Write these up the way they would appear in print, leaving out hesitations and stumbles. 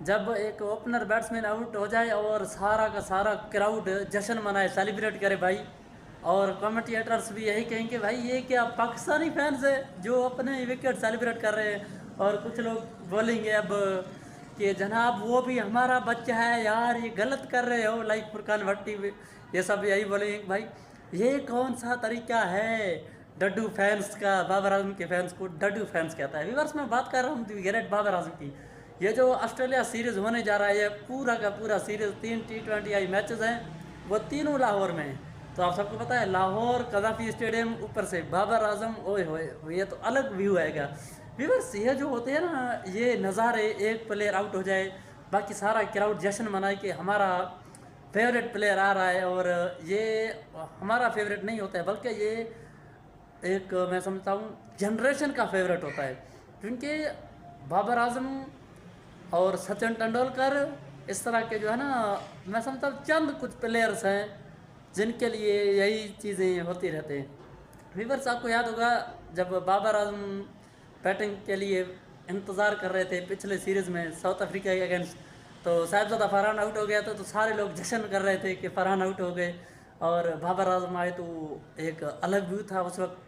जब एक opener batsman out हो जाए और सारा का सारा क्राउड जश्न मनाए, सेलिब्रेट करे भाई। और कमेंटेटर्स भी यही कहेंगे भाई ये क्या पाकिस्तानी फैंस है जो अपने विकेट सेलिब्रेट कर रहे हैं। और कुछ लोग बोलेंगे अब कि जनाब वो भी हमारा बच्चा है यार, ये गलत कर रहे हो, लाइक फुरकान भट्टी भी ये सब यही बोलेंगे भाई ये कौन सा तरीका है डड्डू फैंस का। बाबर आजम के फैंस को डड्डू फैंस कहता है। व्यूअर्स मैं बात कर रहा हूँ दी ग्रेट बाबर आजम की। ये जो ऑस्ट्रेलिया सीरीज़ होने जा रहा है, ये पूरा का पूरा सीरीज़ 3 T20 मैचेस हैं, वो तीनों लाहौर में हैं। तो आप सबको पता है लाहौर कज़ाफ़ी स्टेडियम, ऊपर से बाबर आजम, ओए होए ये तो अलग व्यू आएगा। व्यूअर्स ये जो होते हैं ना ये नज़ारे, एक प्लेयर आउट हो जाए बाकी सारा क्राउड जश्न मनाए कि हमारा फेवरेट प्लेयर आ रहा है। और ये हमारा फेवरेट नहीं होता है बल्कि ये एक मैं समझता हूँ जनरेशन का फेवरेट होता है। क्योंकि बाबर आजम और सचिन तेंदुलकर इस तरह के जो है ना, मैं समझता हूँ चंद कुछ प्लेयर्स हैं जिनके लिए यही चीज़ें होती रहती हैं। व्यूअर्स आपको याद होगा जब बाबर आजम बैटिंग के लिए इंतज़ार कर रहे थे पिछले सीरीज़ में साउथ अफ्रीका के अगेंस्ट, तो साहिबजादा फरहान आउट हो गया था तो सारे लोग जश्न कर रहे थे कि फरहान आउट हो गए और बाबर आजम आए, तो एक अलग व्यू था उस वक्त।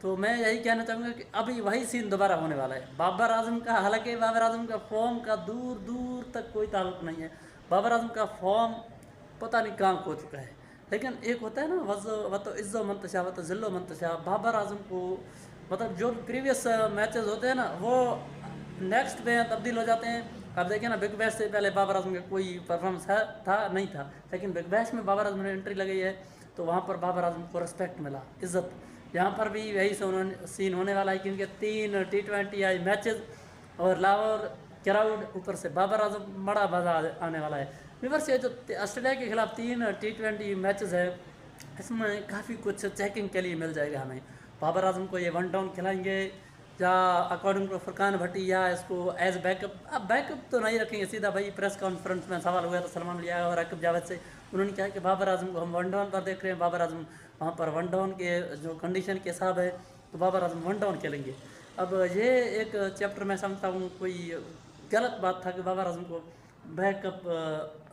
तो मैं यही कहना चाहूँगा कि अभी वही सीन दोबारा होने वाला है बाबर आजम का। हालांकि बाबर आजम का फॉर्म का दूर दूर तक कोई ताल्लुक नहीं है। बाबर आजम का फॉर्म पता नहीं कहाँ खो चुका है। लेकिन एक होता है ना वह तो इज़्ज़ो मंतशा व तो ज़िल्लो मंतशा। बाबर आजम को मतलब जो प्रीवियस मैचेस होते हैं ना वो नेक्स्ट में तब्दील हो जाते हैं। अब देखिए ना बिग बैश से पहले बाबर आजम का कोई परफॉर्मेंस था नहीं था, लेकिन बिग बैश में बाबर आजम ने एंट्री लगाई है तो वहाँ पर बाबर आजम को रिस्पेक्ट मिला, इज़्ज़त। यहाँ पर भी यही सीन होने वाला है क्योंकि 3 T20 आई मैचेस और लाहौर क्राउड, ऊपर से बाबर आजम, बड़ा मज़ा आने वाला है। व्यूअर्स ये जो ऑस्ट्रेलिया के खिलाफ 3 T20 मैचेस है इसमें काफ़ी कुछ चेकिंग के लिए मिल जाएगा हमें। बाबर आजम को ये वन डाउन खिलाएंगे या अकॉर्डिंग टू फुरकान भट्टी या इसको एज बैकअप। अब बैकअप तो नहीं रखेंगे, सीधा भाई प्रेस कॉन्फ्रेंस में सवाल हुआ था सलमान लिया और अकब जावेद से, उन्होंने कहा कि बाबर आजम को हम वन डाउन पर देख रहे हैं। बाबर आजम वहाँ पर वन डाउन के जो कंडीशन के हिसाब है तो बाबर आजम वन डाउन खेलेंगे। अब ये एक चैप्टर मैं समझता हूँ कोई गलत बात था कि बाबर आजम को बैकअप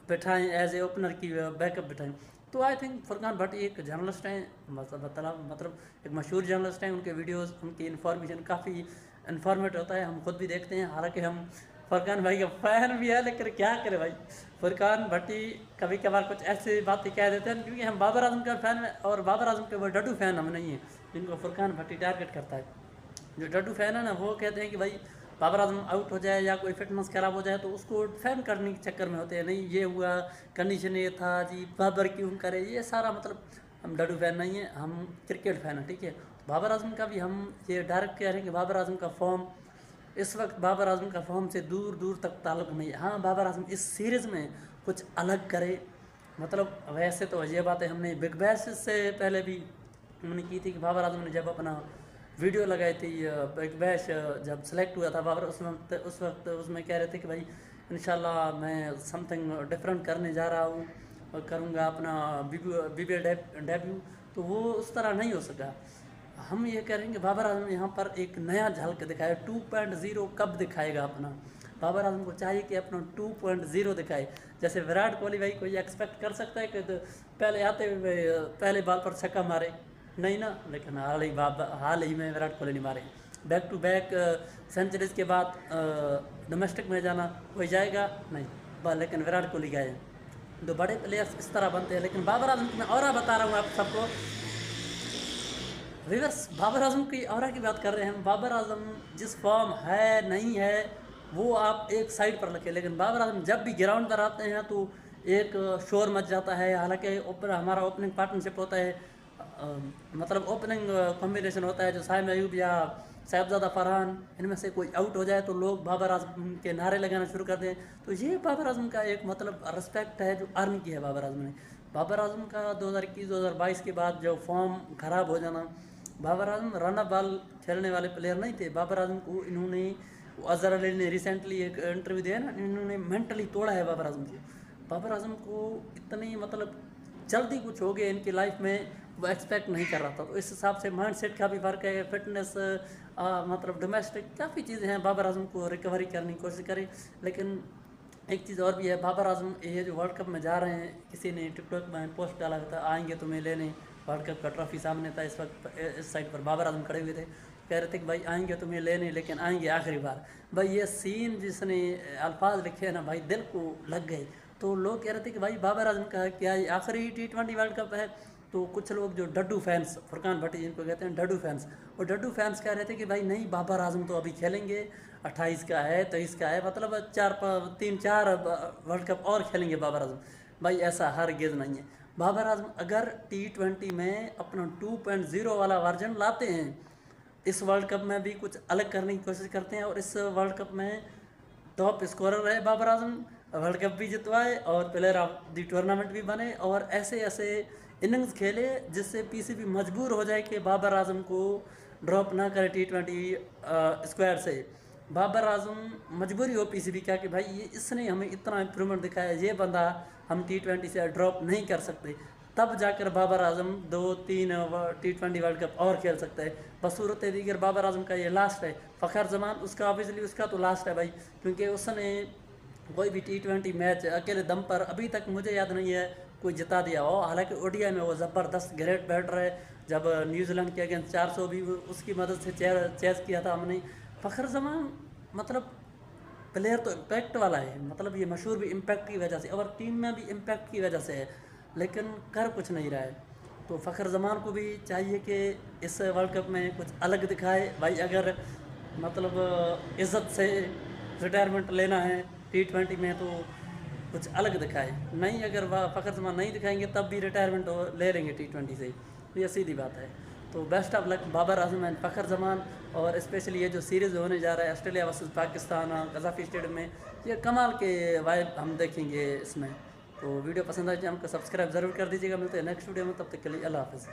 बैठाएं, एज ए ओपनर की बैकअप बैठाएं। तो आई थिंक फुरकान भट्टी एक जर्नलिस्ट हैं, मतलब एक मशहूर जर्नलिस्ट हैं। उनके वीडियोस उनकी इन्फॉर्मेशन काफ़ी इन्फॉर्मेटिव होता है, हम खुद भी देखते हैं। हालांकि हम फुरकान भाई का फ़ैन भी है, लेकिन क्या करें भाई, फुरकान भट्टी कभी कभार कुछ ऐसी बातें कह देते हैं क्योंकि हम बाबर आजम का फ़ैन है और बाबर आजम के वो डड्डू फ़ैन हम नहीं हैं जिनको फुरकान भट्टी टारगेट करता है। जो डड्डू फ़ैन है ना वो कहते हैं कि भाई बाबर आजम आउट हो जाए या कोई फिटनेस खराब हो जाए तो उसको फैन करने के चक्कर में होते हैं, नहीं ये हुआ, कंडीशन ये था जी, बाबर क्यों करे, ये सारा मतलब। हम डड्डू फैन नहीं है, हम क्रिकेट फ़ैन हैं, ठीक है। तो बाबर आजम का भी हम ये डायरेक्ट कह रहे हैं कि बाबर आजम का फॉर्म इस वक्त बाबर आजम का फॉर्म से दूर दूर तक ताल्लुक़ नहीं है। हाँ बाबर आजम इस सीरीज़ में कुछ अलग करे, मतलब वैसे तो ये बातें हमने बिग बैश से पहले भी उन्होंने की थी कि बाबर आजम ने जब अपना वीडियो लगाई थी बिग बैश जब सेलेक्ट हुआ था बाबर, उस वक्त उसमें कह रहे थे कि भाई इंशाल्लाह मैं समथिंग डिफरेंट करने जा रहा हूँ और करूँगा अपना बीबीए डेब्यू। तो वो उस तरह नहीं हो सका। हम ये कह रहे हैं कि बाबर आजम यहाँ पर एक नया झलक दिखाए, 2.0 कब दिखाएगा अपना। बाबर आजम को चाहिए कि अपना 2.0 दिखाए। जैसे विराट कोहली भाई को ये एक्सपेक्ट कर सकता है कि पहले आते हुए पहले बॉल पर छक्का मारे, नहीं ना। लेकिन हाल ही में विराट कोहली ने मारे बैक टू बैक सेंचुरीज के बाद डोमेस्टिक में जाना, कोई जाएगा नहीं, लेकिन विराट कोहली गए। तो बड़े प्लेयर्स इस तरह बनते हैं। लेकिन बाबर आजम की मैं और बता रहा हूँ आप सबको, रिवर्स बाबर आजम की और की बात कर रहे हैं हम। बाबर आजम जिस फॉर्म है नहीं है वो आप एक साइड पर रखें, लेकिन बाबर आजम जब भी ग्राउंड पर आते हैं तो एक शोर मच जाता है। हालांकि हमारा ओपनिंग पार्टनरशिप होता है, मतलब ओपनिंग कॉम्बिनेशन होता है जो साइम अयूब या साहिबजादा फरहान, इनमें से कोई आउट हो जाए तो लोग बाबर आजम के नारे लगाना शुरू कर दें। तो ये बाबर आजम का एक मतलब रिस्पेक्ट है जो अर्न की है बाबर आजम ने। बाबर आजम का 2021-2022 के बाद जो फॉर्म ख़राब हो जाना, बाबर आजम रन बॉल खेलने वाले प्लेयर नहीं थे। बाबर आजम को इन्होंने, अजहर अली ने रिसेंटली एक इंटरव्यू दिया ना, इन्होंने मेंटली तोड़ा है बाबर आजम को। बाबर आजम को इतनी मतलब जल्दी कुछ हो गया इनकी लाइफ में, वो एक्सपेक्ट नहीं कर रहा था। तो इस हिसाब से माइंड सेट का भी फ़र्क है, फिटनेस मतलब डोमेस्टिक काफ़ी चीज़ें हैं। बाबर आजम को रिकवरी करने की कोशिश करें, लेकिन एक चीज़ और भी है, बाबर आजम ये जो वर्ल्ड कप में जा रहे हैं, किसी ने टिकटॉक में पोस्ट डाला था, आएंगे तुम्हें लेने। वर्ल्ड कप का ट्रॉफी सामने था, इस वक्त इस साइड पर बाबर आजम खड़े हुए थे, कह रहे थे कि भाई आएंगे तुम्हें लेने, लेकिन आएंगे आखिरी बार। भाई ये सीन जिसने अल्फाज लिखे हैं ना भाई, दिल को लग गए। तो लोग कह रहे थे कि भाई बाबर आजम का क्या ये आखिरी T20 वर्ल्ड कप है? तो कुछ लोग जो डड्डू फैंस, फुरकान भट्टी जिनको कहते हैं डड्डू फैंस, वो डड्डू फैंस कह रहे थे कि भाई नहीं, बाबर आजम तो अभी खेलेंगे, 28 का है, 23 का है, मतलब 3-4 वर्ल्ड कप और खेलेंगे बाबर आजम। भाई ऐसा हरगिज़ नहीं है। बाबर आजम अगर T20 में अपना 2.0 वाला वर्जन लाते हैं, इस वर्ल्ड कप में भी कुछ अलग करने की कोशिश करते हैं, और इस वर्ल्ड कप में टॉप स्कोरर रहे बाबर आजम, वर्ल्ड कप भी जितवाए और प्लेयर ऑफ द टूर्नामेंट भी बने, और ऐसे ऐसे इनिंग्स खेले जिससे पीसीबी मजबूर हो जाए कि बाबर आजम को ड्रॉप ना करे T20 स्क्वाड से। बाबर आजम मजबूरी हो पीसीबी क्या कि भाई ये इसने हमें इतना इम्प्रूवमेंट दिखाया, ये बंदा हम T20 से ड्रॉप नहीं कर सकते, तब जाकर Babar Azam 2-3 T20 world cup और खेल सकता है। बसूरत दीगर बाबर आजम का ये लास्ट है। फ़खर जमान उसका ऑब्वियसली उसका तो लास्ट है भाई, क्योंकि उसने कोई भी T20 मैच अकेले दम पर अभी तक मुझे याद नहीं है कोई जिता दिया हो। हालांकि ओडीआई में वो ज़बरदस्त ग्रेट बैटर है, जब न्यूजीलैंड के अगेंस्ट 400 भी उसकी मदद से चेस किया था हमने। फ़खर जमान मतलब प्लेयर तो इम्पैक्ट वाला है, मतलब ये मशहूर भी इम्पैक्ट की वजह से और टीम में भी इम्पैक्ट की वजह से है, लेकिन कर कुछ नहीं रहा है। तो फ़खर जमान को भी चाहिए कि इस वर्ल्ड कप में कुछ अलग दिखाए भाई। अगर मतलब इज़्ज़त से रिटायरमेंट लेना है T20 में तो कुछ अलग दिखाए, नहीं अगर वह फ़खर जमान नहीं दिखाएंगे तब भी रिटायरमेंट ले लेंगे T20 से, तो ये सीधी बात है। तो best of luck Babar Azam and Fakhar Zaman. और स्पेशली ये जो सीरीज़ होने जा रहा है Australia versus Pakistan Gaddafi stadium में, ये कमाल के वाइब हम देखेंगे इसमें। तो वीडियो पसंद आए चैनल को सब्सक्राइब ज़रूर कर दीजिएगा। मिलते हैं नेक्स्ट वीडियो में, तब तक के लिए अल्लाह हाफ़िज़।